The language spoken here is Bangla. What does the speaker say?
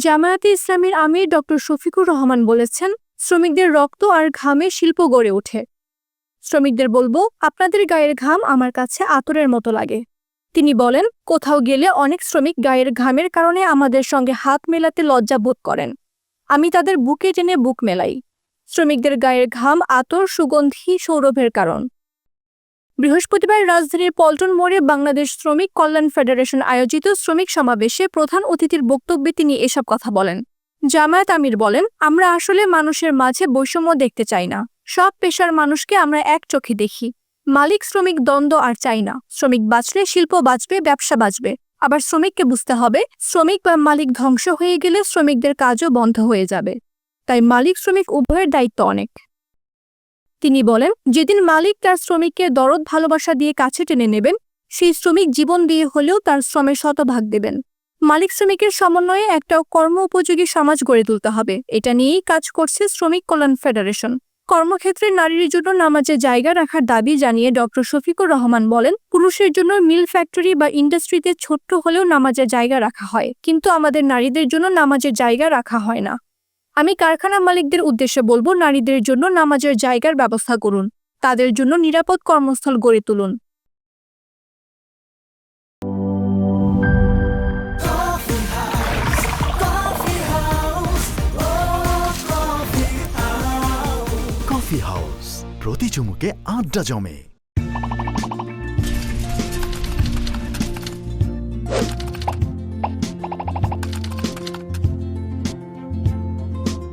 জামায়াতে ইসলামীর আমির ডক্টর শফিকুর রহমান বলেছেন, শ্রমিকদের রক্ত আর ঘামে শিল্প গড়ে ওঠে। শ্রমিকদের বলবো, আপনাদের গায়ের ঘাম আমার কাছে আতরের মতো লাগে। তিনি বলেন, কোথাও গেলে অনেক শ্রমিক গায়ের ঘামের কারণে আমাদের সঙ্গে হাত মেলাতে লজ্জা বোধ করেন। আমি তাদের বুকে টেনে বুক মেলাই। শ্রমিকদের গায়ের ঘাম আতর, সুগন্ধি, সৌরভের কারণ। বৃহস্পতিবার রাজধানীর পল্টন মোড়ে বাংলাদেশ শ্রমিক কল্যাণ ফেডারেশন আয়োজিত শ্রমিক সমাবেশে প্রধান অতিথির বক্তব্যে তিনি এসব কথা বলেন। জামায়াত আমির বলেন, আমরা আসলে মানুষের মাঝে বৈষম্য দেখতে চাই না। সব পেশার মানুষকে আমরা এক চোখে দেখি। মালিক শ্রমিক দ্বন্দ্ব আর চাই না। শ্রমিক বাঁচলে শিল্প বাঁচবে, ব্যবসা বাঁচবে। আবার শ্রমিককে বুঝতে হবে, শ্রমিক বা মালিক ধ্বংস হয়ে গেলে শ্রমিকদের কাজও বন্ধ হয়ে যাবে। তাই মালিক শ্রমিক উভয়ের দায়িত্ব অনেক। তিনি বলেন, যেদিন মালিক তার শ্রমিককে দরদ ভালোবাসা দিয়ে কাছে টেনে নেবেন, সেই শ্রমিক জীবন দিয়ে হলেও তার শ্রমের শতভাগ দেবেন। মালিক শ্রমিকের সমন্বয়ে একটা কর্ম উপযোগী সমাজ গড়ে তুলতে হবে। এটা নিয়েই কাজ করছে শ্রমিক কল্যাণ ফেডারেশন। কর্মক্ষেত্রে নারীর জন্য নামাজে জায়গা রাখার দাবি জানিয়ে ডক্টর শফিকুর রহমান বলেন, পুরুষের জন্য মিল ফ্যাক্টরি বা ইন্ডাস্ট্রিতে ছোট্ট হলেও নামাজের জায়গা রাখা হয়, কিন্তু আমাদের নারীদের জন্য নামাজের জায়গা রাখা হয় না। আমি কারখানা মালিকদের উদ্দেশ্যে বলবো, নারীদের জন্য নামাজের জায়গার ব্যবস্থা করুন। তাদের জন্য নিরাপদ কর্মস্থল গড়ে তুলুন। কফি হাউস, প্রতি চুমুকে আড্ডা জমে।